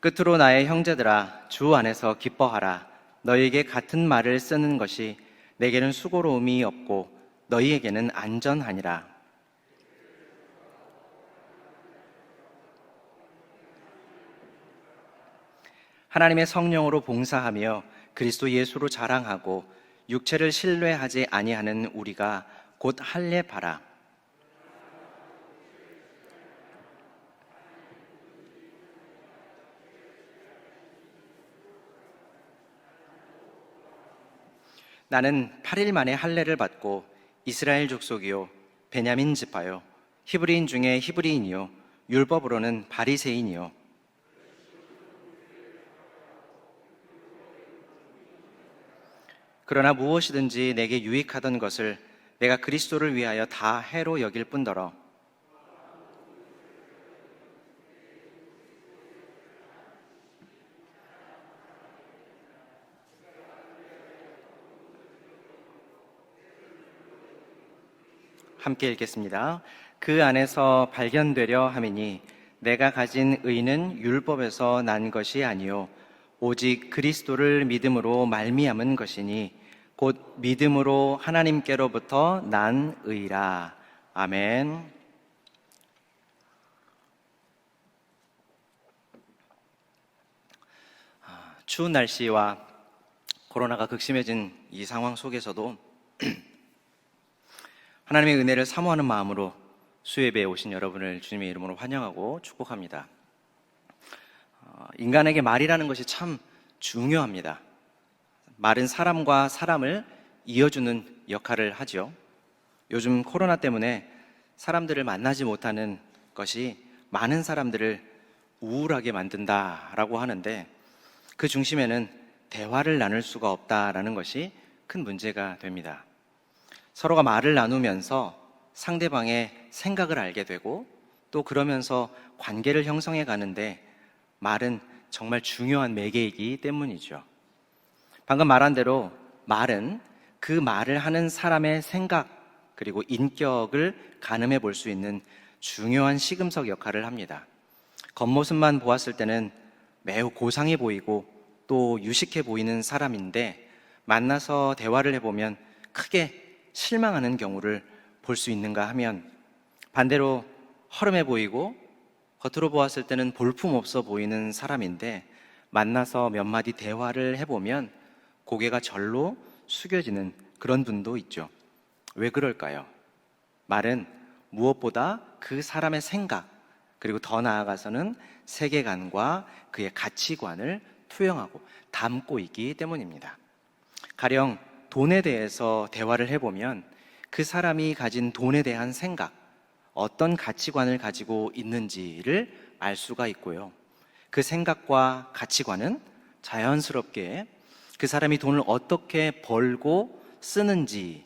끝으로 나의 형제들아, 주 안에서 기뻐하라. 너희에게 같은 말을 쓰는 것이 내게는 수고로움이 없고 너희에게는 안전하니라. 하나님의 성령으로 봉사하며 그리스도 예수로 자랑하고 육체를 신뢰하지 아니하는 우리가 곧 할례 바라. 나는 8일 만에 할례를 받고 이스라엘 족속이요 베냐민 지파요 히브리인 중에 히브리인이요 율법으로는 바리새인이요. 그러나 무엇이든지 내게 유익하던 것을 내가 그리스도를 위하여 다 해로 여길 뿐더러 함께 읽겠습니다. 그 안에서 발견되려 함이니 내가 가진 의는 율법에서 난 것이 아니요 오직 그리스도를 믿음으로 말미암은 것이니 곧 믿음으로 하나님께로부터 난 의라. 아멘. 추운 날씨와 코로나가 극심해진 이 상황 속에서도 하나님의 은혜를 사모하는 마음으로 수예배에 오신 여러분을 주님의 이름으로 환영하고 축복합니다. 인간에게 말이라는 것이 참 중요합니다. 말은 사람과 사람을 이어주는 역할을 하죠. 요즘 코로나 때문에 사람들을 만나지 못하는 것이 많은 사람들을 우울하게 만든다라고 하는데 그 중심에는 대화를 나눌 수가 없다라는 것이 큰 문제가 됩니다. 서로가 말을 나누면서 상대방의 생각을 알게 되고 또 그러면서 관계를 형성해 가는데 말은 정말 중요한 매개이기 때문이죠. 방금 말한 대로 말은 그 말을 하는 사람의 생각 그리고 인격을 가늠해 볼 수 있는 중요한 시금석 역할을 합니다. 겉모습만 보았을 때는 매우 고상해 보이고 또 유식해 보이는 사람인데 만나서 대화를 해보면 크게 실망하는 경우를 볼 수 있는가 하면 반대로 허름해 보이고 겉으로 보았을 때는 볼품없어 보이는 사람인데 만나서 몇 마디 대화를 해보면 고개가 절로 숙여지는 그런 분도 있죠. 왜 그럴까요? 말은 무엇보다 그 사람의 생각 그리고 더 나아가서는 세계관과 그의 가치관을 투영하고 담고 있기 때문입니다. 가령 돈에 대해서 대화를 해보면 그 사람이 가진 돈에 대한 생각, 어떤 가치관을 가지고 있는지를 알 수가 있고요. 그 생각과 가치관은 자연스럽게 그 사람이 돈을 어떻게 벌고 쓰는지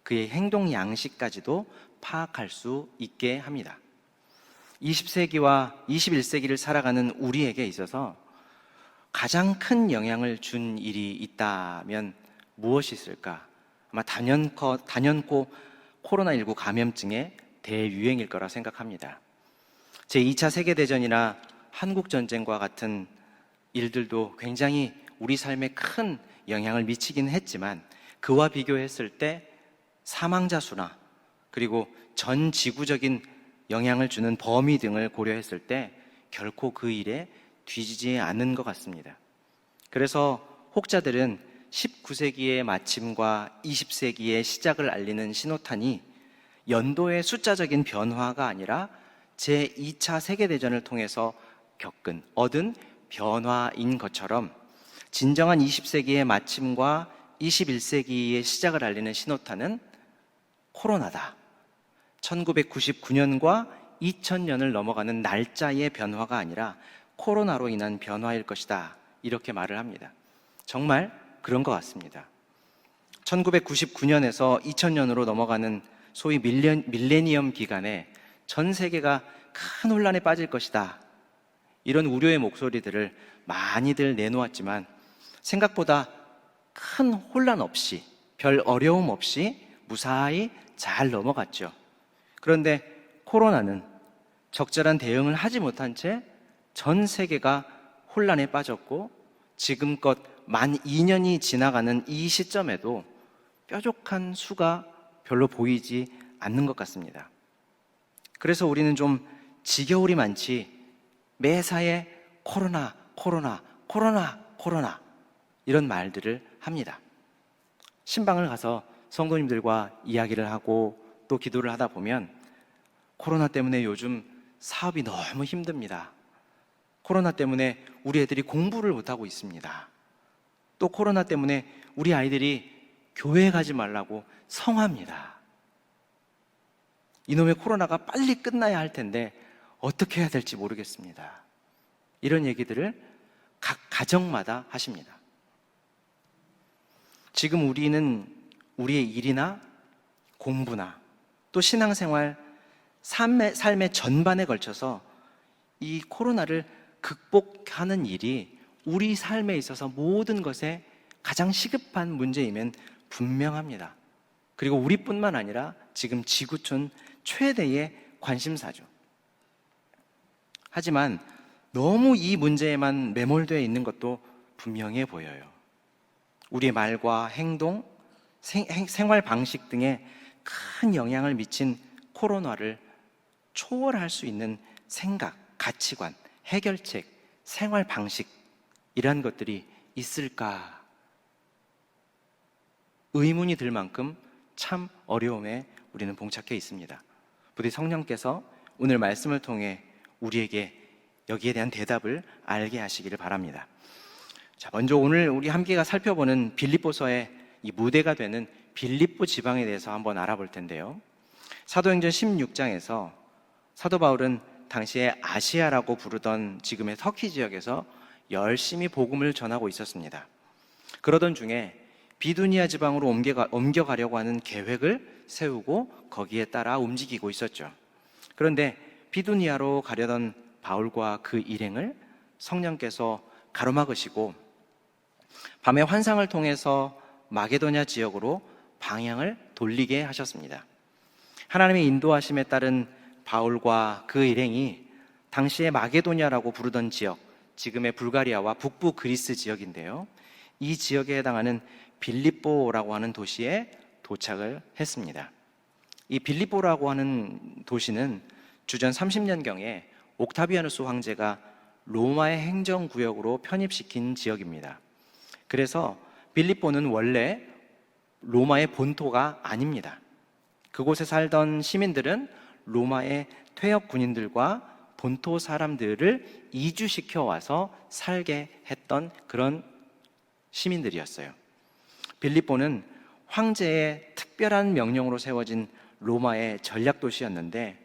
그의 행동 양식까지도 파악할 수 있게 합니다. 20세기와 21세기를 살아가는 우리에게 있어서 가장 큰 영향을 준 일이 있다면 무엇이 있을까? 아마 단연코 코로나19 감염증의 대유행일 거라 생각합니다. 제2차 세계대전이나 한국전쟁과 같은 일들도 굉장히 우리 삶에 큰 영향을 미치긴 했지만 그와 비교했을 때 사망자 수나 그리고 전 지구적인 영향을 주는 범위 등을 고려했을 때 결코 그 일에 뒤지지 않는 것 같습니다. 그래서 혹자들은 19세기의 마침과 20세기의 시작을 알리는 신호탄이 연도의 숫자적인 변화가 아니라 제2차 세계대전을 통해서 얻은 변화인 것처럼 진정한 20세기의 마침과 21세기의 시작을 알리는 신호탄은 코로나다. 1999년과 2000년을 넘어가는 날짜의 변화가 아니라 코로나로 인한 변화일 것이다. 이렇게 말을 합니다. 정말 그런 것 같습니다. 1999년에서 2000년으로 넘어가는 소위 밀레니엄 기간에 전 세계가 큰 혼란에 빠질 것이다. 이런 우려의 목소리들을 많이들 내놓았지만 생각보다 큰 혼란 없이 별 어려움 없이 무사히 잘 넘어갔죠. 그런데 코로나는 적절한 대응을 하지 못한 채 전 세계가 혼란에 빠졌고 지금껏 만 2년이 지나가는 이 시점에도 뾰족한 수가 별로 보이지 않는 것 같습니다. 그래서 우리는 좀 지겨울이 많지 매사에 코로나, 코로나, 코로나, 코로나 이런 말들을 합니다. 신방을 가서 성도님들과 이야기를 하고 또 기도를 하다 보면 코로나 때문에 요즘 사업이 너무 힘듭니다. 코로나 때문에 우리 애들이 공부를 못하고 있습니다. 또 코로나 때문에 우리 아이들이 교회에 가지 말라고 성합니다. 이놈의 코로나가 빨리 끝나야 할 텐데 어떻게 해야 될지 모르겠습니다. 이런 얘기들을 각 가정마다 하십니다. 지금 우리는 우리의 일이나 공부나 또 신앙생활, 삶의 전반에 걸쳐서 이 코로나를 극복하는 일이 우리 삶에 있어서 모든 것에 가장 시급한 문제임은 분명합니다. 그리고 우리뿐만 아니라 지금 지구촌 최대의 관심사죠. 하지만 너무 이 문제에만 매몰되어 있는 것도 분명해 보여요. 우리의 말과 행동, 생활 방식 등에 큰 영향을 미친 코로나를 초월할 수 있는 생각, 가치관, 해결책, 생활 방식 이러한 것들이 있을까? 의문이 들 만큼 참 어려움에 우리는 봉착해 있습니다. 부디 성령께서 오늘 말씀을 통해 우리에게 여기에 대한 대답을 알게 하시기를 바랍니다. 자, 먼저 오늘 우리 함께 살펴보는 빌립보서의 이 무대가 되는 빌립보 지방에 대해서 한번 알아볼 텐데요. 사도행전 16장에서 사도 바울은 당시에 아시아라고 부르던 지금의 터키 지역에서 열심히 복음을 전하고 있었습니다. 그러던 중에 비두니아 지방으로 옮겨가려고 하는 계획을 세우고 거기에 따라 움직이고 있었죠. 그런데 비두니아로 가려던 바울과 그 일행을 성령께서 가로막으시고 밤에 환상을 통해서 마게도냐 지역으로 방향을 돌리게 하셨습니다. 하나님의 인도하심에 따른 바울과 그 일행이 당시에 마게도냐라고 부르던 지역, 지금의 불가리아와 북부 그리스 지역인데요. 이 지역에 해당하는 빌립보라고 하는 도시에 도착을 했습니다. 이 빌립보라고 하는 도시는 주전 30년경에 옥타비아누스 황제가 로마의 행정구역으로 편입시킨 지역입니다. 그래서 빌립보는 원래 로마의 본토가 아닙니다. 그곳에 살던 시민들은 로마의 퇴역 군인들과 본토 사람들을 이주시켜 와서 살게 했던 그런 시민들이었어요. 빌립보는 황제의 특별한 명령으로 세워진 로마의 전략 도시였는데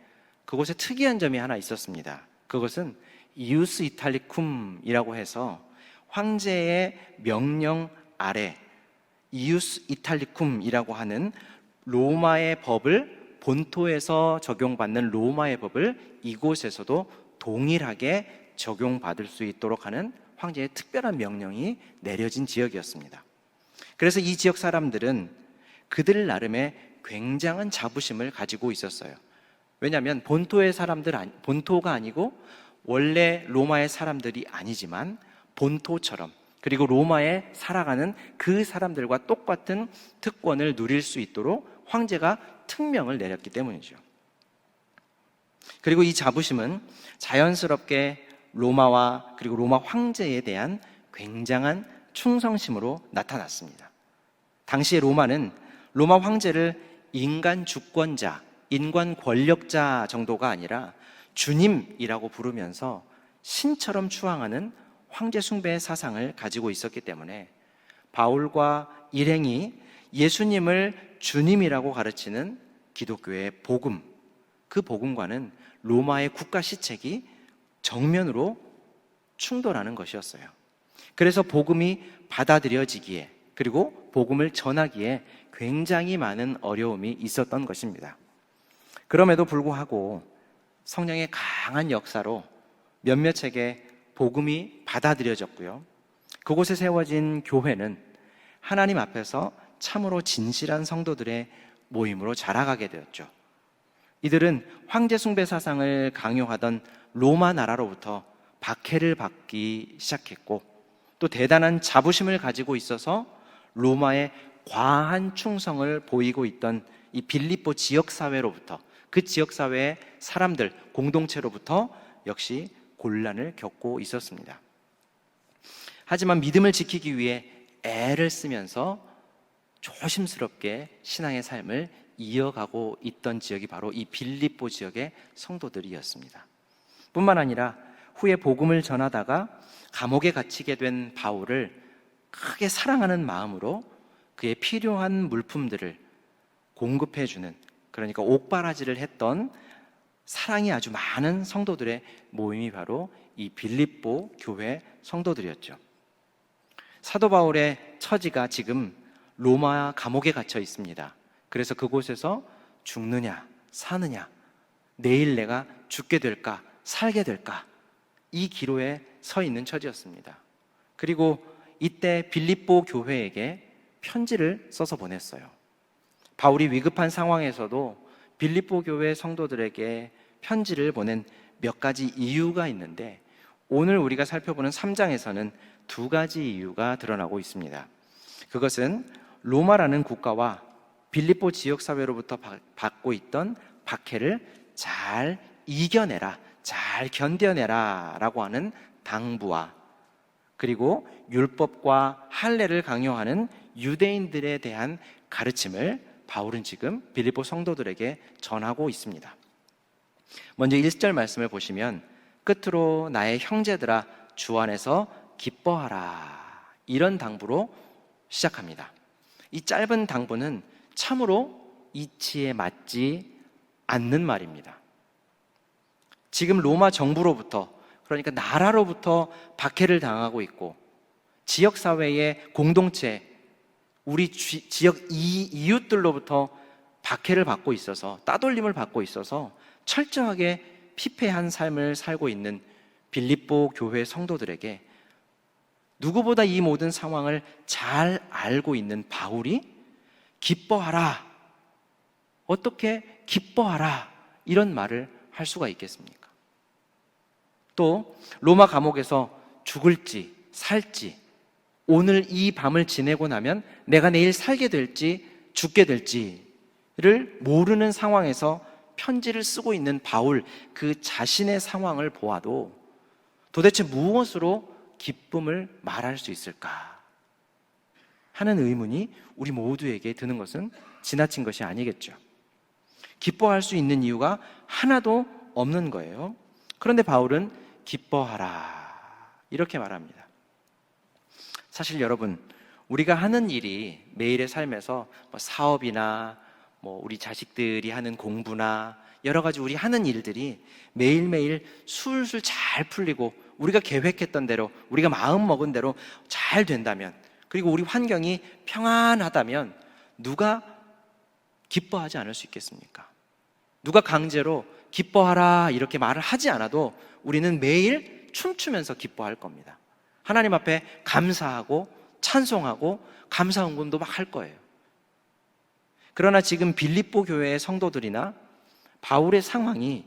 그곳에 특이한 점이 하나 있었습니다. 그것은 이우스 이탈리쿰이라고 해서 황제의 명령 아래 이우스 이탈리쿰이라고 하는 로마의 법을 본토에서 적용받는 로마의 법을 이곳에서도 동일하게 적용받을 수 있도록 하는 황제의 특별한 명령이 내려진 지역이었습니다. 그래서 이 지역 사람들은 그들 나름의 굉장한 자부심을 가지고 있었어요. 왜냐하면 본토가 아니고 원래 로마의 사람들이 아니지만 본토처럼 그리고 로마에 살아가는 그 사람들과 똑같은 특권을 누릴 수 있도록 황제가 특명을 내렸기 때문이죠. 그리고 이 자부심은 자연스럽게 로마와 그리고 로마 황제에 대한 굉장한 충성심으로 나타났습니다. 당시의 로마는 로마 황제를 인간 주권자, 인간 권력자 정도가 아니라 주님이라고 부르면서 신처럼 추앙하는 황제 숭배의 사상을 가지고 있었기 때문에 바울과 일행이 예수님을 주님이라고 가르치는 기독교의 복음, 그 복음과는 로마의 국가 시책이 정면으로 충돌하는 것이었어요. 그래서 복음이 받아들여지기에 그리고 복음을 전하기에 굉장히 많은 어려움이 있었던 것입니다. 그럼에도 불구하고 성령의 강한 역사로 몇몇에게 복음이 받아들여졌고요. 그곳에 세워진 교회는 하나님 앞에서 참으로 진실한 성도들의 모임으로 자라가게 되었죠. 이들은 황제 숭배 사상을 강요하던 로마 나라로부터 박해를 받기 시작했고, 또 대단한 자부심을 가지고 있어서 로마의 과한 충성을 보이고 있던 이 빌립보 지역사회로부터, 그 지역사회의 사람들, 공동체로부터 역시 곤란을 겪고 있었습니다. 하지만 믿음을 지키기 위해 애를 쓰면서 조심스럽게 신앙의 삶을 이어가고 있던 지역이 바로 이 빌립보 지역의 성도들이었습니다. 뿐만 아니라 후에 복음을 전하다가 감옥에 갇히게 된 바울을 크게 사랑하는 마음으로 그의 필요한 물품들을 공급해주는, 그러니까 옥바라지를 했던 사랑이 아주 많은 성도들의 모임이 바로 이 빌립보 교회 성도들이었죠. 사도 바울의 처지가 지금 로마 감옥에 갇혀 있습니다. 그래서 그곳에서 죽느냐 사느냐, 내일 내가 죽게 될까 살게 될까, 이 기로에 서 있는 처지였습니다. 그리고 이때 빌립보 교회에게 편지를 써서 보냈어요. 바울이 위급한 상황에서도 빌립보 교회 성도들에게 편지를 보낸 몇 가지 이유가 있는데, 오늘 우리가 살펴보는 3장에서는 두 가지 이유가 드러나고 있습니다. 그것은 로마라는 국가와 빌립보 지역사회로부터 받고 있던 박해를 잘 이겨내라, 잘 견뎌내라 라고 하는 당부와, 그리고 율법과 할례를 강요하는 유대인들에 대한 가르침을 바울은 지금 빌립보 성도들에게 전하고 있습니다. 먼저 1절 말씀을 보시면 끝으로 나의 형제들아 주 안에서 기뻐하라, 이런 당부로 시작합니다. 이 짧은 당부는 참으로 이치에 맞지 않는 말입니다. 지금 로마 정부로부터, 그러니까 나라로부터 박해를 당하고 있고, 지역사회의 공동체, 우리 지역 이웃들로부터 박해를 받고 있어서, 따돌림을 받고 있어서 철저하게 피폐한 삶을 살고 있는 빌립보 교회 성도들에게 누구보다 이 모든 상황을 잘 알고 있는 바울이 기뻐하라, 어떻게 기뻐하라, 이런 말을 할 수가 있겠습니까? 또 로마 감옥에서 죽을지 살지, 오늘 이 밤을 지내고 나면 내가 내일 살게 될지 죽게 될지를 모르는 상황에서 편지를 쓰고 있는 바울, 그 자신의 상황을 보아도 도대체 무엇으로 기쁨을 말할 수 있을까 하는 의문이 우리 모두에게 드는 것은 지나친 것이 아니겠죠. 기뻐할 수 있는 이유가 하나도 없는 거예요. 그런데 바울은 기뻐하라, 이렇게 말합니다. 사실 여러분, 우리가 하는 일이 매일의 삶에서 사업이나 우리 자식들이 하는 공부나 여러 가지 우리 하는 일들이 매일매일 술술 잘 풀리고 우리가 계획했던 대로, 우리가 마음 먹은 대로 잘 된다면, 그리고 우리 환경이 평안하다면 누가 기뻐하지 않을 수 있겠습니까? 누가 강제로 기뻐하라 이렇게 말을 하지 않아도 우리는 매일 춤추면서 기뻐할 겁니다. 하나님 앞에 감사하고 찬송하고 감사 헌금도 막 할 거예요. 그러나 지금 빌립보 교회의 성도들이나 바울의 상황이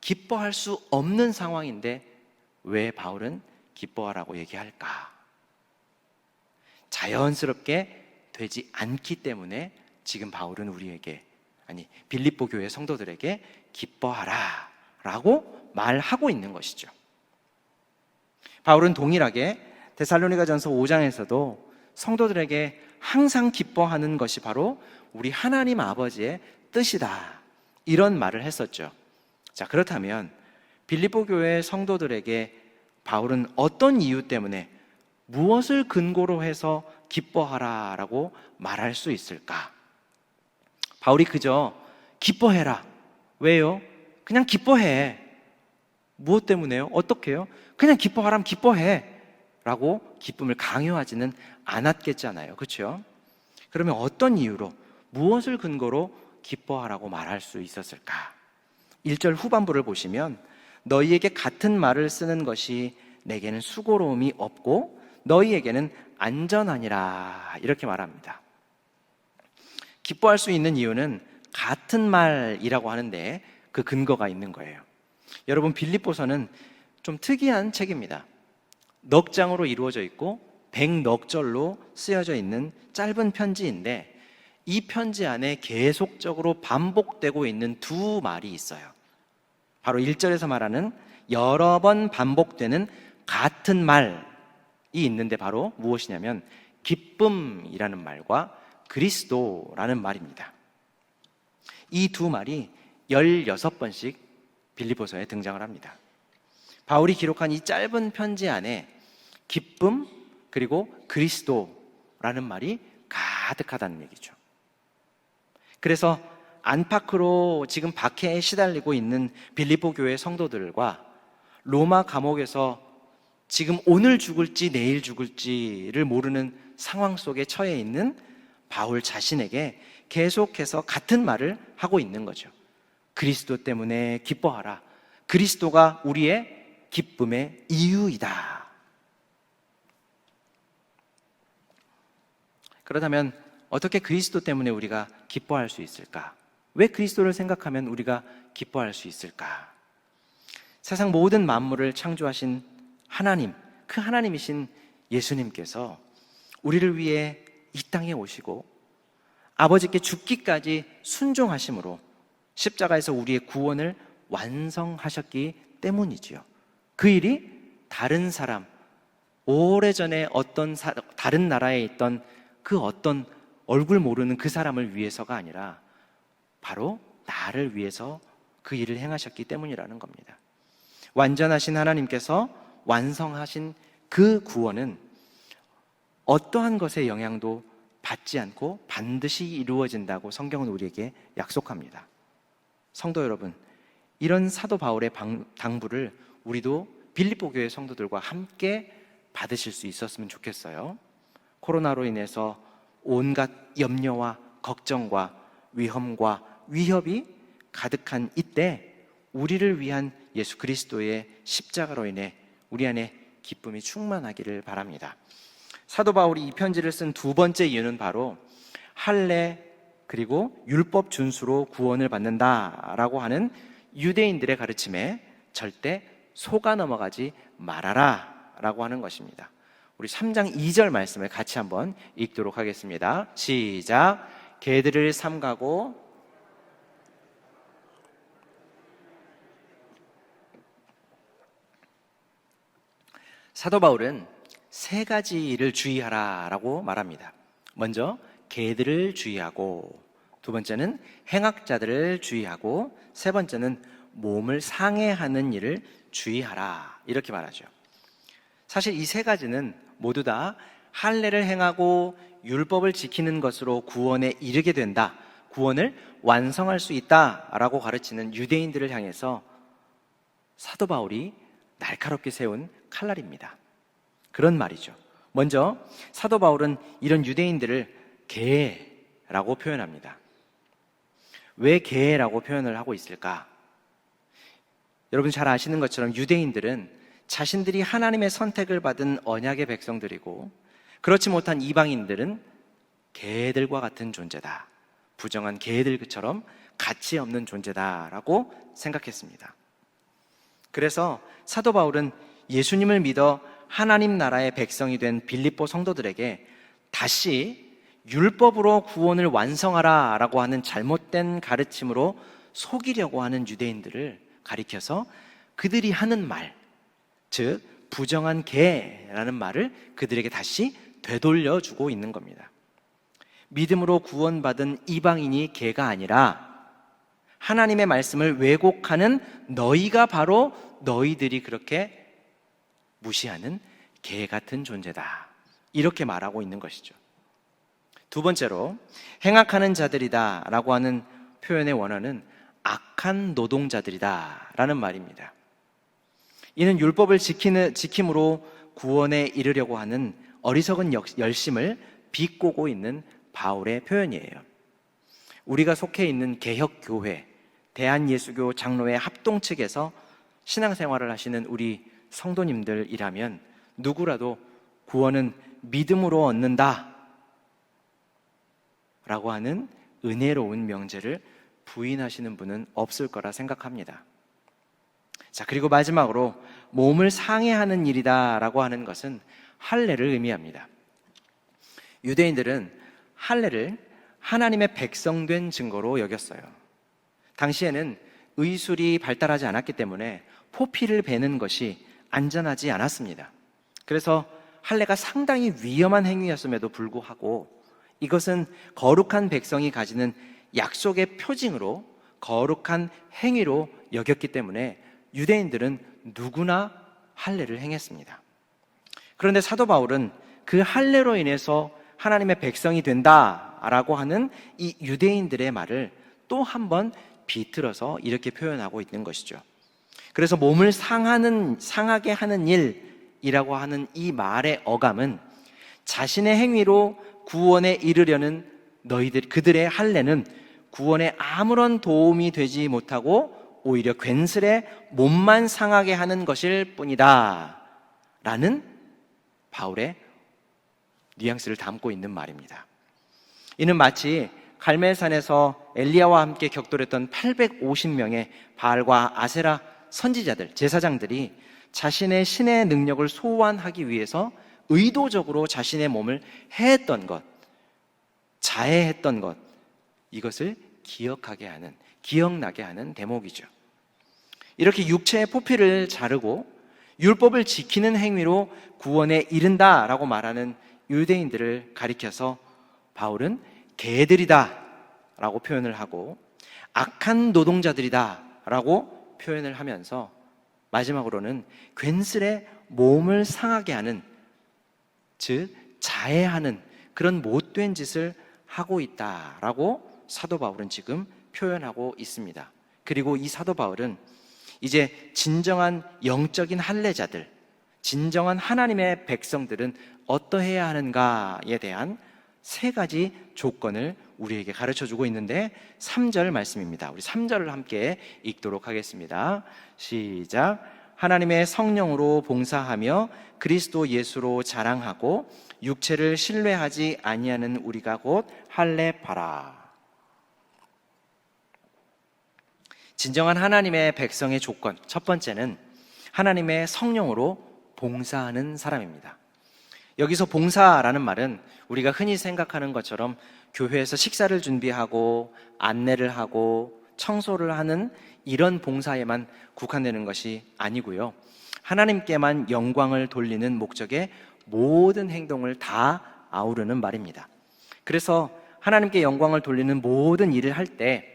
기뻐할 수 없는 상황인데 왜 바울은 기뻐하라고 얘기할까? 자연스럽게 되지 않기 때문에 지금 바울은 우리에게, 아니 빌립보 교회 성도들에게 기뻐하라 라고 말하고 있는 것이죠. 바울은 동일하게 데살로니가전서 5장에서도 성도들에게 항상 기뻐하는 것이 바로 우리 하나님 아버지의 뜻이다, 이런 말을 했었죠. 자, 그렇다면 빌립보 교회 성도들에게 바울은 어떤 이유 때문에, 무엇을 근거로 해서 기뻐하라라고 말할 수 있을까? 바울이 그저 기뻐해라. 왜요? 그냥 기뻐해. 무엇 때문에요? 어떻게 해요? 그냥 기뻐하라면 기뻐해 라고 기쁨을 강요하지는 않았겠잖아요. 그렇죠? 그러면 어떤 이유로, 무엇을 근거로 기뻐하라고 말할 수 있었을까? 1절 후반부를 보시면 너희에게 같은 말을 쓰는 것이 내게는 수고로움이 없고 너희에게는 안전하니라, 이렇게 말합니다. 기뻐할 수 있는 이유는 같은 말이라고 하는데 그 근거가 있는 거예요. 여러분, 빌립보서는 좀 특이한 책입니다. 넉 장으로 이루어져 있고 100넉절로 쓰여져 있는 짧은 편지인데, 이 편지 안에 계속적으로 반복되고 있는 두 말이 있어요. 바로 1절에서 말하는 여러 번 반복되는 같은 말이 있는데, 바로 무엇이냐면 기쁨이라는 말과 그리스도라는 말입니다. 이 두 말이 16번씩 빌립보서에 등장을 합니다. 바울이 기록한 이 짧은 편지 안에 기쁨 그리고 그리스도라는 말이 가득하다는 얘기죠. 그래서 안팎으로 지금 박해에 시달리고 있는 빌립보 교회 성도들과 로마 감옥에서 지금 오늘 죽을지 내일 죽을지를 모르는 상황 속에 처해 있는 바울 자신에게 계속해서 같은 말을 하고 있는 거죠. 그리스도 때문에 기뻐하라. 그리스도가 우리의 기쁨의 이유이다. 그렇다면 어떻게 그리스도 때문에 우리가 기뻐할 수 있을까? 왜 그리스도를 생각하면 우리가 기뻐할 수 있을까? 세상 모든 만물을 창조하신 하나님, 그 하나님이신 예수님께서 우리를 위해 이 땅에 오시고 아버지께 죽기까지 순종하심으로 십자가에서 우리의 구원을 완성하셨기 때문이지요. 그 일이 다른 사람, 오래전에 다른 나라에 있던 그 어떤 얼굴 모르는 그 사람을 위해서가 아니라 바로 나를 위해서 그 일을 행하셨기 때문이라는 겁니다. 완전하신 하나님께서 완성하신 그 구원은 어떠한 것의 영향도 받지 않고 반드시 이루어진다고 성경은 우리에게 약속합니다. 성도 여러분, 이런 사도 바울의 당부를 우리도 빌립보 교회 성도들과 함께 받으실 수 있었으면 좋겠어요. 코로나로 인해서 온갖 염려와 걱정과 위험과 위협이 가득한 이때 우리를 위한 예수 그리스도의 십자가로 인해 우리 안에 기쁨이 충만하기를 바랍니다. 사도 바울이 이 편지를 쓴 두 번째 이유는 바로 할례 그리고 율법 준수로 구원을 받는다라고 하는 유대인들의 가르침에 절대 속아 넘어가지 말아라 라고 하는 것입니다. 우리 3장 2절 말씀을 같이 한번 읽도록 하겠습니다. 시작. 개들을 삼가고 사도 바울은 세 가지를 주의하라라고 말합니다. 먼저 개들을 주의하고, 두 번째는 행악자들을 주의하고, 세 번째는 몸을 상해하는 일을 주의하라, 이렇게 말하죠. 사실 이 세 가지는 모두 다 할례를 행하고 율법을 지키는 것으로 구원에 이르게 된다, 구원을 완성할 수 있다라고 가르치는 유대인들을 향해서 사도 바울이 날카롭게 세운 칼날입니다. 그런 말이죠. 먼저 사도 바울은 이런 유대인들을 개라고 표현합니다. 왜 개라고 표현을 하고 있을까? 여러분 잘 아시는 것처럼 유대인들은 자신들이 하나님의 선택을 받은 언약의 백성들이고, 그렇지 못한 이방인들은 개들과 같은 존재다, 부정한 개들처럼 가치 없는 존재다라고 생각했습니다. 그래서 사도 바울은 예수님을 믿어 하나님 나라의 백성이 된 빌립보 성도들에게 다시 율법으로 구원을 완성하라 라고 하는 잘못된 가르침으로 속이려고 하는 유대인들을 가리켜서 그들이 하는 말, 즉 부정한 개라는 말을 그들에게 다시 되돌려주고 있는 겁니다. 믿음으로 구원받은 이방인이 개가 아니라 하나님의 말씀을 왜곡하는 너희가 바로 너희들이 그렇게 무시하는 개 같은 존재다, 이렇게 말하고 있는 것이죠. 두 번째로 행악하는 자들이다 라고 하는 표현의 원어는 악한 노동자들이다 라는 말입니다. 이는 율법을 지킴으로 구원에 이르려고 하는 어리석은 열심을 비꼬고 있는 바울의 표현이에요. 우리가 속해 있는 개혁교회, 대한예수교 장로회 합동 측에서 신앙생활을 하시는 우리 성도님들이라면 누구라도 구원은 믿음으로 얻는다 라고 하는 은혜로운 명제를 부인하시는 분은 없을 거라 생각합니다. 자, 그리고 마지막으로 몸을 상해하는 일이다라고 하는 것은 할례를 의미합니다. 유대인들은 할례를 하나님의 백성된 증거로 여겼어요. 당시에는 의술이 발달하지 않았기 때문에 포피를 베는 것이 안전하지 않았습니다. 그래서 할례가 상당히 위험한 행위였음에도 불구하고 이것은 거룩한 백성이 가지는 약속의 표징으로 거룩한 행위로 여겼기 때문에 유대인들은 누구나 할례를 행했습니다. 그런데 사도 바울은 그 할례로 인해서 하나님의 백성이 된다라고 하는 이 유대인들의 말을 또 한 번 비틀어서 이렇게 표현하고 있는 것이죠. 그래서 몸을 상하게 하는 일이라고 하는 이 말의 어감은 자신의 행위로 구원에 이르려는 그들의 할례는 구원에 아무런 도움이 되지 못하고 오히려 괜스레 몸만 상하게 하는 것일 뿐이다 라는 바울의 뉘앙스를 담고 있는 말입니다. 이는 마치 갈멜산에서 엘리야와 함께 격돌했던 850명의 바알과 아세라 선지자들, 제사장들이 자신의 신의 능력을 소환하기 위해서 의도적으로 자신의 몸을 해했던 것, 자해했던 것, 이것을 기억나게 하는 대목이죠. 이렇게 육체의 포피를 자르고 율법을 지키는 행위로 구원에 이른다라고 말하는 유대인들을 가리켜서 바울은 개들이다 라고 표현을 하고 악한 노동자들이다 라고 표현을 하면서 마지막으로는 괜스레 몸을 상하게 하는, 즉 자해하는 그런 못된 짓을 하고 있다라고 사도 바울은 지금 표현하고 있습니다. 그리고 이 사도 바울은 이제 진정한 영적인 할례자들, 진정한 하나님의 백성들은 어떠해야 하는가에 대한 세 가지 조건을 우리에게 가르쳐주고 있는데 3절 말씀입니다. 우리 3절을 함께 읽도록 하겠습니다. 시작. 하나님의 성령으로 봉사하며 그리스도 예수로 자랑하고 육체를 신뢰하지 아니하는 우리가 곧 할례파라. 진정한 하나님의 백성의 조건, 첫 번째는 하나님의 성령으로 봉사하는 사람입니다. 여기서 봉사라는 말은 우리가 흔히 생각하는 것처럼 교회에서 식사를 준비하고 안내를 하고 청소를 하는 이런 봉사에만 국한되는 것이 아니고요. 하나님께만 영광을 돌리는 목적의 모든 행동을 다 아우르는 말입니다. 그래서 하나님께 영광을 돌리는 모든 일을 할 때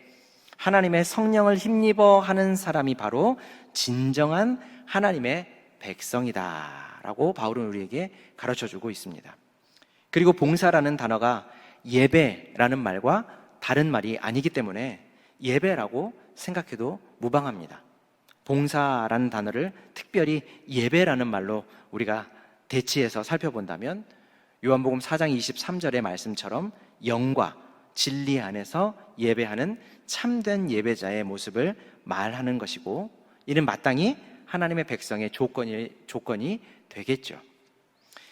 하나님의 성령을 힘입어 하는 사람이 바로 진정한 하나님의 백성이다 라고 바울은 우리에게 가르쳐주고 있습니다. 그리고 봉사라는 단어가 예배라는 말과 다른 말이 아니기 때문에 예배라고 생각해도 무방합니다. 봉사라는 단어를 특별히 예배라는 말로 우리가 대치해서 살펴본다면 요한복음 4장 23절의 말씀처럼 영과 진리 안에서 예배하는 참된 예배자의 모습을 말하는 것이고, 이는 마땅히 하나님의 백성의 조건이 되겠죠.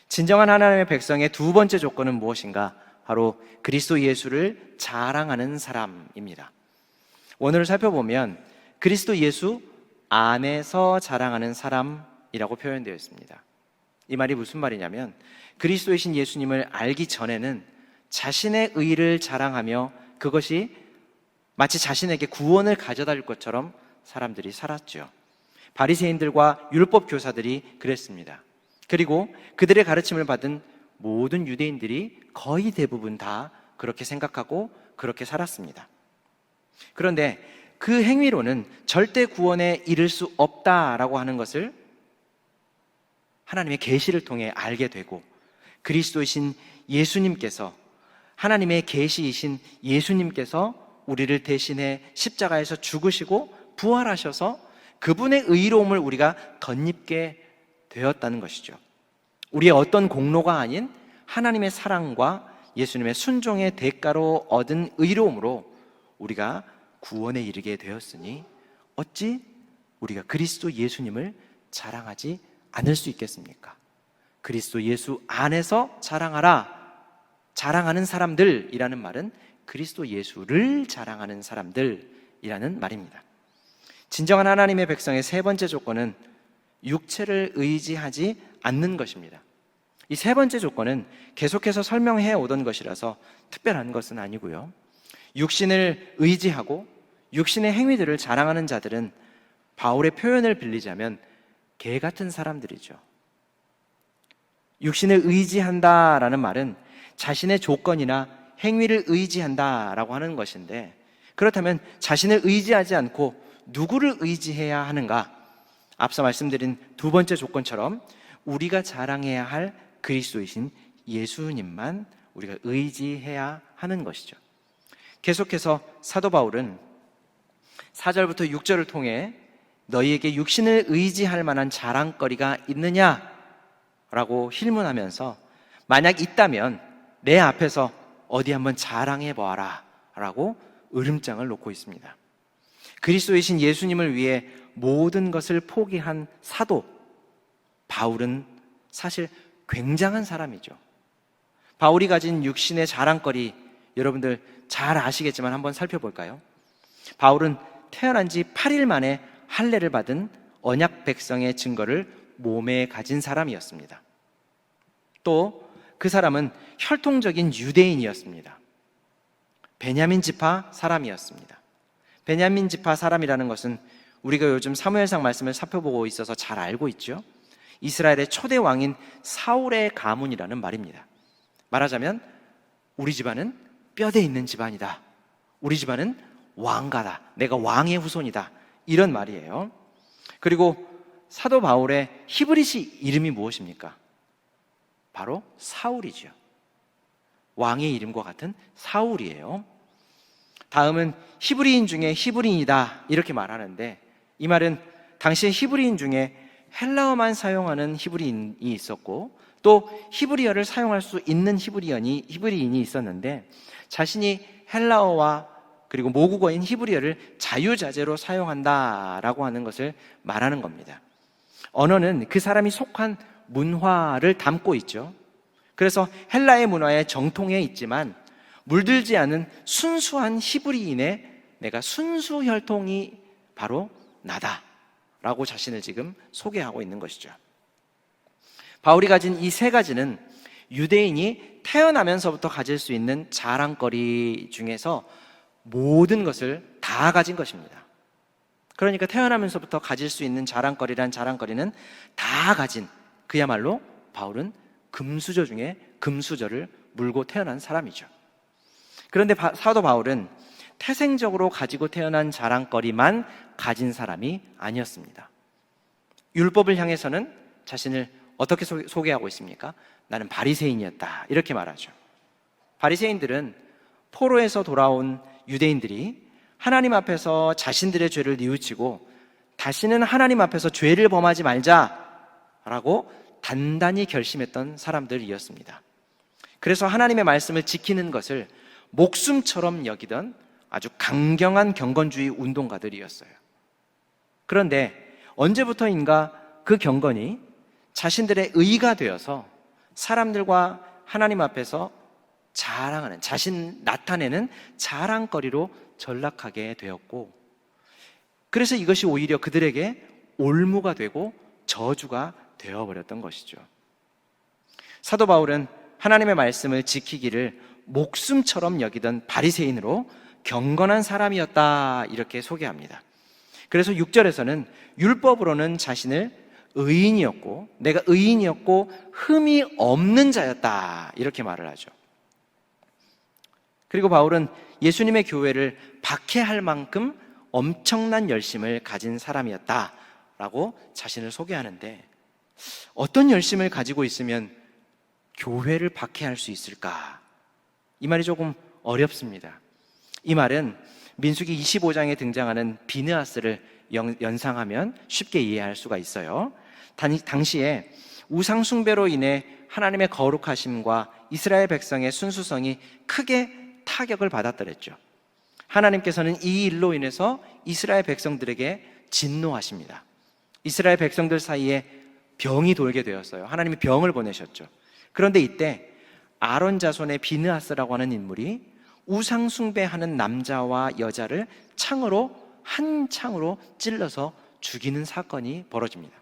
진정한 하나님의 백성의 두 번째 조건은 무엇인가? 바로 그리스도 예수를 자랑하는 사람입니다. 원어를 살펴보면 그리스도 예수 안에서 자랑하는 사람이라고 표현되어 있습니다. 이 말이 무슨 말이냐면 그리스도이신 예수님을 알기 전에는 자신의 의를 자랑하며 그것이 마치 자신에게 구원을 가져다 줄 것처럼 사람들이 살았죠. 바리새인들과 율법 교사들이 그랬습니다. 그리고 그들의 가르침을 받은 모든 유대인들이 거의 대부분 다 그렇게 생각하고 그렇게 살았습니다. 그런데 그 행위로는 절대 구원에 이를 수 없다라고 하는 것을 하나님의 계시를 통해 알게 되고, 그리스도이신 예수님께서, 하나님의 계시이신 예수님께서 우리를 대신해 십자가에서 죽으시고 부활하셔서 그분의 의로움을 우리가 덧입게 되었다는 것이죠. 우리의 어떤 공로가 아닌 하나님의 사랑과 예수님의 순종의 대가로 얻은 의로움으로 우리가 구원에 이르게 되었으니 어찌 우리가 그리스도 예수님을 자랑하지 않을 수 있겠습니까? 그리스도 예수 안에서 자랑하는 사람들이라는 말은 그리스도 예수를 자랑하는 사람들이라는 말입니다. 진정한 하나님의 백성의 세 번째 조건은 육체를 의지하지 않는 것입니다. 이 세 번째 조건은 계속해서 설명해 오던 것이라서 특별한 것은 아니고요. 육신을 의지하고 육신의 행위들을 자랑하는 자들은 바울의 표현을 빌리자면 개 같은 사람들이죠. 육신을 의지한다라는 말은 자신의 조건이나 행위를 의지한다라고 하는 것인데, 그렇다면 자신을 의지하지 않고 누구를 의지해야 하는가? 앞서 말씀드린 두 번째 조건처럼 우리가 자랑해야 할 그리스도이신 예수님만 우리가 의지해야 하는 것이죠. 계속해서 사도 바울은 4절부터 6절을 통해 너희에게 육신을 의지할 만한 자랑거리가 있느냐라고 힐문하면서 만약 있다면 내 앞에서 어디 한번 자랑해 보아라 라고 으름장을 놓고 있습니다. 그리스도이신 예수님을 위해 모든 것을 포기한 사도 바울은 사실 굉장한 사람이죠. 바울이 가진 육신의 자랑거리 여러분들 잘 아시겠지만 한번 살펴볼까요? 바울은 태어난 지 8일 만에 할례를 받은 언약 백성의 증거를 몸에 가진 사람이었습니다. 또 그 사람은 혈통적인 유대인이었습니다. 베냐민 지파 사람이었습니다. 베냐민 지파 사람이라는 것은 우리가 요즘 사무엘상 말씀을 살펴보고 있어서 잘 알고 있죠. 이스라엘의 초대 왕인 사울의 가문이라는 말입니다. 말하자면 우리 집안은 뼈대 있는 집안이다. 우리 집안은 왕가다. 내가 왕의 후손이다. 이런 말이에요. 그리고 사도 바울의 히브리시 이름이 무엇입니까? 바로 사울이죠. 왕의 이름과 같은 사울이에요. 다음은 히브리인 중에 히브리인이다 이렇게 말하는데, 이 말은 당시의 히브리인 중에 헬라어만 사용하는 히브리인이 있었고 또 히브리어를 사용할 수 있는 히브리인이 있었는데, 자신이 헬라어와 그리고 모국어인 히브리어를 자유자재로 사용한다라고 하는 것을 말하는 겁니다. 언어는 그 사람이 속한 문화를 담고 있죠. 그래서 헬라의 문화에 정통해 있지만 물들지 않은 순수한 히브리인의 내가 순수 혈통이 바로 나다라고 자신을 지금 소개하고 있는 것이죠. 바울이 가진 이 세 가지는 유대인이 태어나면서부터 가질 수 있는 자랑거리 중에서 모든 것을 다 가진 것입니다. 그러니까 태어나면서부터 가질 수 있는 자랑거리는 다 가진, 그야말로 바울은 금수저 중에 금수저를 물고 태어난 사람이죠. 그런데 사도 바울은 태생적으로 가지고 태어난 자랑거리만 가진 사람이 아니었습니다. 율법을 향해서는 자신을 어떻게 소개하고 있습니까? 나는 바리새인이었다 이렇게 말하죠. 바리새인들은 포로에서 돌아온 유대인들이 하나님 앞에서 자신들의 죄를 뉘우치고 다시는 하나님 앞에서 죄를 범하지 말자라고 단단히 결심했던 사람들이었습니다. 그래서 하나님의 말씀을 지키는 것을 목숨처럼 여기던 아주 강경한 경건주의 운동가들이었어요. 그런데 언제부터인가 그 경건이 자신들의 의가 되어서 사람들과 하나님 앞에서 자랑하는, 자신 나타내는 자랑거리로 전락하게 되었고, 그래서 이것이 오히려 그들에게 올무가 되고 저주가 되어버렸던 것이죠. 사도 바울은 하나님의 말씀을 지키기를 목숨처럼 여기던 바리새인으로 경건한 사람이었다 이렇게 소개합니다. 그래서 6절에서는 율법으로는 자신을 의인이었고 내가 의인이었고 흠이 없는 자였다 이렇게 말을 하죠. 그리고 바울은 예수님의 교회를 박해할 만큼 엄청난 열심을 가진 사람이었다라고 자신을 소개하는데, 어떤 열심을 가지고 있으면 교회를 박해할 수 있을까? 이 말이 조금 어렵습니다. 이 말은 민수기 25장에 등장하는 비느하스를 연상하면 쉽게 이해할 수가 있어요. 당시에 우상 숭배로 인해 하나님의 거룩하심과 이스라엘 백성의 순수성이 크게 타격을 받았더랬죠. 하나님께서는 이 일로 인해서 이스라엘 백성들에게 진노하십니다. 이스라엘 백성들 사이에 병이 돌게 되었어요. 하나님이 병을 보내셨죠. 그런데 이때 아론 자손의 비느하스라고 하는 인물이 우상 숭배하는 남자와 여자를 창으로 한 창으로 찔러서 죽이는 사건이 벌어집니다.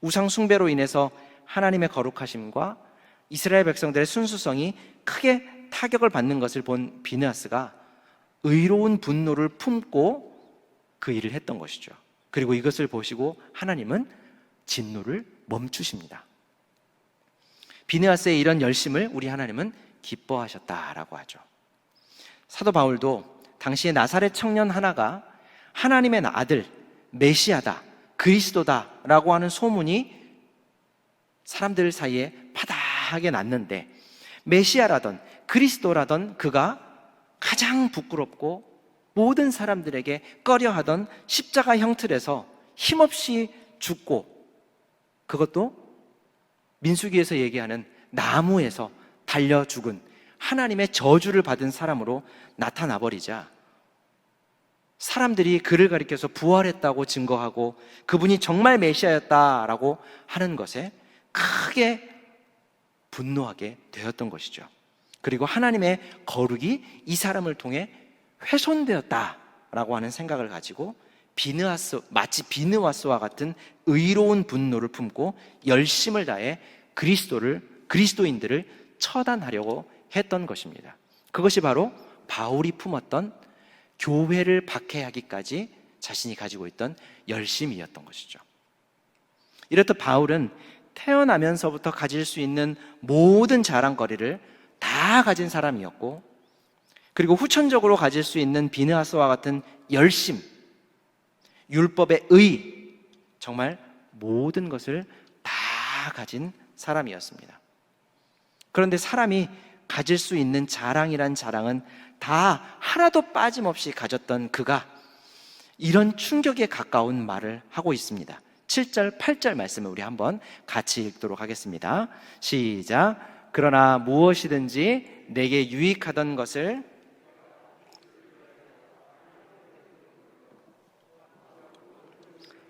우상 숭배로 인해서 하나님의 거룩하심과 이스라엘 백성들의 순수성이 크게 타격을 받는 것을 본 비느하스가 의로운 분노를 품고 그 일을 했던 것이죠. 그리고 이것을 보시고 하나님은 진노를 멈추십니다. 비느하스의 이런 열심을 우리 하나님은 기뻐하셨다라고 하죠. 사도 바울도 당시에 나사렛 청년 하나가 하나님의 아들, 메시아다, 그리스도다라고 하는 소문이 사람들 사이에 파다하게 났는데, 메시아라던 그리스도라던 그가 가장 부끄럽고 모든 사람들에게 꺼려하던 십자가 형틀에서 힘없이 죽고, 그것도 민수기에서 얘기하는 나무에서 달려 죽은 하나님의 저주를 받은 사람으로 나타나 버리자 사람들이 그를 가리켜서 부활했다고 증거하고 그분이 정말 메시아였다라고 하는 것에 크게 분노하게 되었던 것이죠. 그리고 하나님의 거룩이 이 사람을 통해 훼손되었다라고 하는 생각을 가지고 마치 비느하스와 같은 의로운 분노를 품고 열심을 다해 그리스도인들을 처단하려고 했던 것입니다. 그것이 바로 바울이 품었던 교회를 박해하기까지 자신이 가지고 있던 열심이었던 것이죠. 이렇듯 바울은 태어나면서부터 가질 수 있는 모든 자랑거리를 다 가진 사람이었고, 그리고 후천적으로 가질 수 있는 비느하스와 같은 열심, 율법의 의, 정말 모든 것을 다 가진 사람이었습니다. 그런데 사람이 가질 수 있는 자랑이란 자랑은 다 하나도 빠짐없이 가졌던 그가 이런 충격에 가까운 말을 하고 있습니다. 7절, 8절 말씀을 우리 한번 같이 읽도록 하겠습니다. 시작. 그러나 무엇이든지 내게 유익하던 것을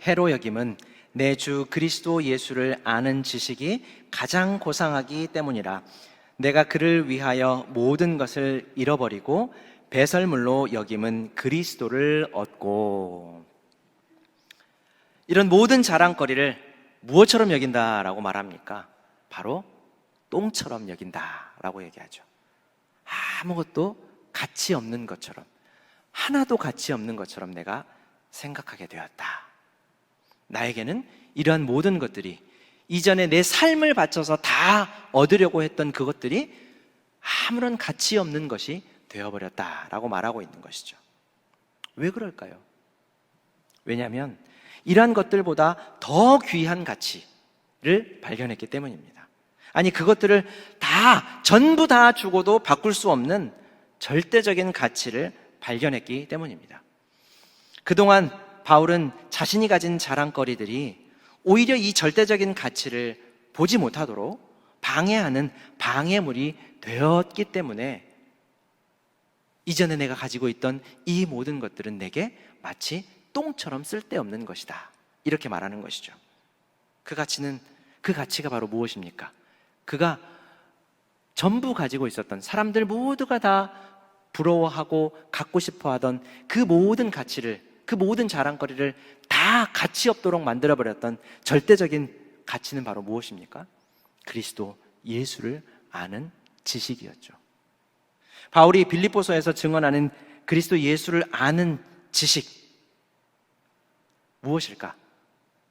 해로 여김은 내 주 그리스도 예수를 아는 지식이 가장 고상하기 때문이라. 내가 그를 위하여 모든 것을 잃어버리고 배설물로 여김은 그리스도를 얻고. 이런 모든 자랑거리를 무엇처럼 여긴다라고 말합니까? 바로 똥처럼 여긴다라고 얘기하죠. 아무것도 가치 없는 것처럼, 하나도 가치 없는 것처럼 내가 생각하게 되었다. 나에게는 이러한 모든 것들이, 이전에 내 삶을 바쳐서 다 얻으려고 했던 그것들이 아무런 가치 없는 것이 되어버렸다라고 말하고 있는 것이죠. 왜 그럴까요? 왜냐하면 이러한 것들보다 더 귀한 가치를 발견했기 때문입니다. 아니, 그것들을 전부 다 주고도 바꿀 수 없는 절대적인 가치를 발견했기 때문입니다. 그동안 바울은 자신이 가진 자랑거리들이 오히려 이 절대적인 가치를 보지 못하도록 방해하는 방해물이 되었기 때문에 이전에 내가 가지고 있던 이 모든 것들은 내게 마치 똥처럼 쓸데없는 것이다, 이렇게 말하는 것이죠. 그 가치가 바로 무엇입니까? 그가 전부 가지고 있었던, 사람들 모두가 다 부러워하고 갖고 싶어하던 그 모든 가치를, 그 모든 자랑거리를 다 가치 없도록 만들어버렸던 절대적인 가치는 바로 무엇입니까? 그리스도 예수를 아는 지식이었죠. 바울이 빌립보서에서 증언하는 그리스도 예수를 아는 지식, 무엇일까?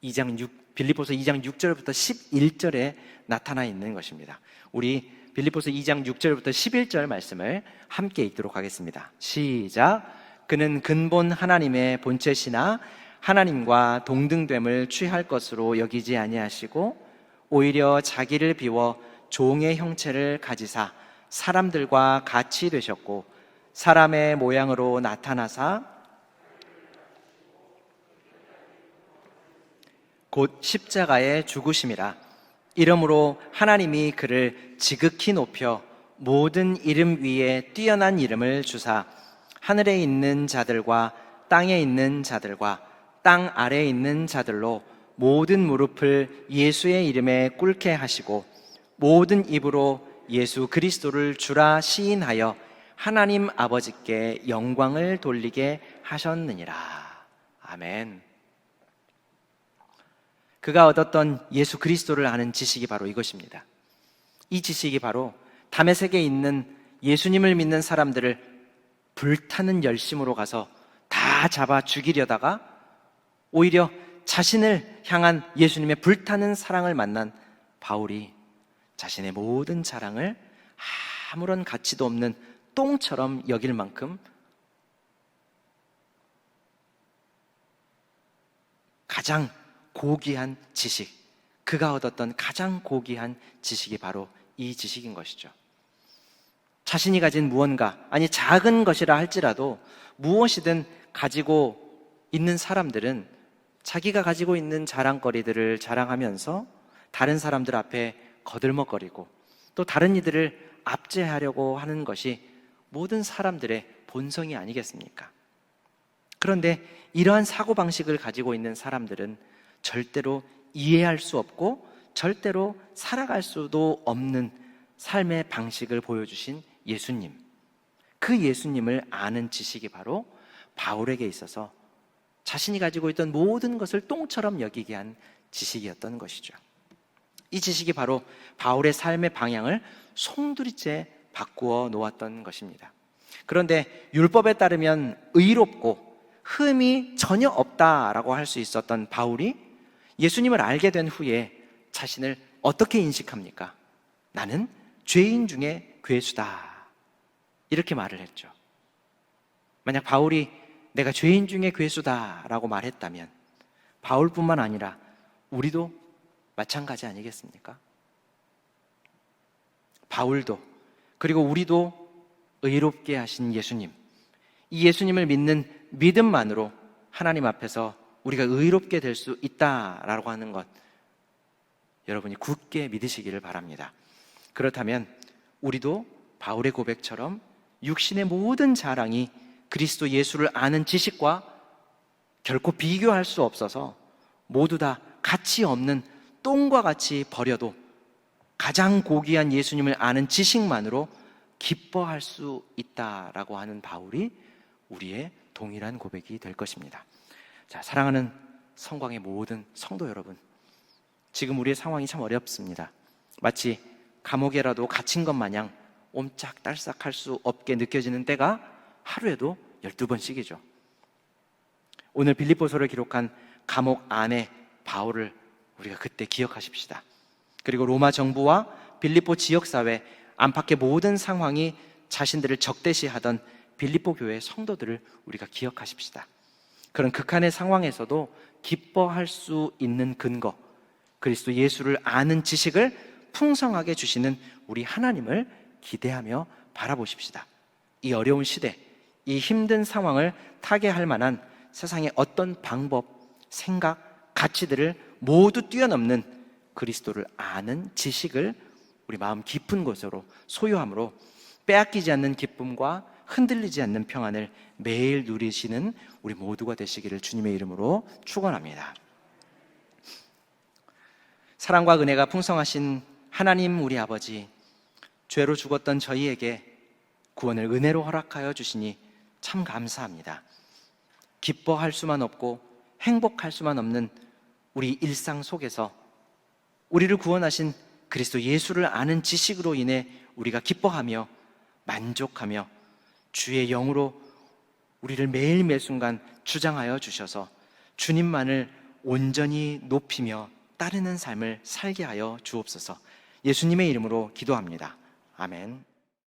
빌립보서 2장 6절부터 11절에 나타나 있는 것입니다. 우리 빌립보서 2장 6절부터 11절 말씀을 함께 읽도록 하겠습니다. 시작. 그는 근본 하나님의 본체시나 하나님과 동등됨을 취할 것으로 여기지 아니하시고 오히려 자기를 비워 종의 형체를 가지사 사람들과 같이 되셨고 사람의 모양으로 나타나사 곧 십자가에 죽으심이라. 이러므로 하나님이 그를 지극히 높여 모든 이름 위에 뛰어난 이름을 주사 하늘에 있는 자들과 땅에 있는 자들과 땅 아래에 있는 자들로 모든 무릎을 예수의 이름에 꿇게 하시고 모든 입으로 예수 그리스도를 주라 시인하여 하나님 아버지께 영광을 돌리게 하셨느니라. 아멘. 그가 얻었던 예수 그리스도를 아는 지식이 바로 이것입니다. 이 지식이 바로 다메섹에 있는 예수님을 믿는 사람들을 불타는 열심으로 가서 다 잡아 죽이려다가 오히려 자신을 향한 예수님의 불타는 사랑을 만난 바울이 자신의 모든 자랑을 아무런 가치도 없는 똥처럼 여길 만큼 가장 고귀한 지식, 그가 얻었던 가장 고귀한 지식이 바로 이 지식인 것이죠. 자신이 가진 무언가, 아니 작은 것이라 할지라도 무엇이든 가지고 있는 사람들은 자기가 가지고 있는 자랑거리들을 자랑하면서 다른 사람들 앞에 거들먹거리고 또 다른 이들을 압제하려고 하는 것이 모든 사람들의 본성이 아니겠습니까? 그런데 이러한 사고방식을 가지고 있는 사람들은 절대로 이해할 수 없고 절대로 살아갈 수도 없는 삶의 방식을 보여주신 예수님, 그 예수님을 아는 지식이 바로 바울에게 있어서 자신이 가지고 있던 모든 것을 똥처럼 여기게 한 지식이었던 것이죠. 이 지식이 바로 바울의 삶의 방향을 송두리째 바꾸어 놓았던 것입니다. 그런데 율법에 따르면 의롭고 흠이 전혀 없다라고 할 수 있었던 바울이 예수님을 알게 된 후에 자신을 어떻게 인식합니까? 나는 죄인 중에 괴수다, 이렇게 말을 했죠. 만약 바울이 내가 죄인 중에 괴수다라고 말했다면 바울뿐만 아니라 우리도 마찬가지 아니겠습니까? 바울도 그리고 우리도 의롭게 하신 예수님, 이 예수님을 믿는 믿음만으로 하나님 앞에서 우리가 의롭게 될 수 있다라고 하는 것, 여러분이 굳게 믿으시기를 바랍니다. 그렇다면 우리도 바울의 고백처럼 육신의 모든 자랑이 그리스도 예수를 아는 지식과 결코 비교할 수 없어서 모두 다 가치 없는 똥과 같이 버려도 가장 고귀한 예수님을 아는 지식만으로 기뻐할 수 있다라고 하는 바울이 우리의 동일한 고백이 될 것입니다. 자, 사랑하는 성광의 모든 성도 여러분, 지금 우리의 상황이 참 어렵습니다. 마치 감옥에라도 갇힌 것 마냥 옴짝달싹할 수 없게 느껴지는 때가 하루에도 12번씩이죠. 오늘 빌립보서를 기록한 감옥 안에 바울을 우리가 그때 기억하십시다. 그리고 로마 정부와 빌립보 지역사회 안팎의 모든 상황이 자신들을 적대시하던 빌립보 교회의 성도들을 우리가 기억하십시다. 그런 극한의 상황에서도 기뻐할 수 있는 근거, 그리스도 예수를 아는 지식을 풍성하게 주시는 우리 하나님을 기대하며 바라보십시다. 이 어려운 시대, 이 힘든 상황을 타개할 만한 세상의 어떤 방법, 생각, 가치들을 모두 뛰어넘는 그리스도를 아는 지식을 우리 마음 깊은 곳으로 소유함으로 빼앗기지 않는 기쁨과 흔들리지 않는 평안을 매일 누리시는 우리 모두가 되시기를 주님의 이름으로 축원합니다. 사랑과 은혜가 풍성하신 하나님 우리 아버지, 죄로 죽었던 저희에게 구원을 은혜로 허락하여 주시니 참 감사합니다. 기뻐할 수만 없고 행복할 수만 없는 우리 일상 속에서 우리를 구원하신 그리스도 예수를 아는 지식으로 인해 우리가 기뻐하며 만족하며 주의 영으로 우리를 매일매 순간 주장하여 주셔서 주님만을 온전히 높이며 따르는 삶을 살게 하여 주옵소서. 예수님의 이름으로 기도합니다. 아멘.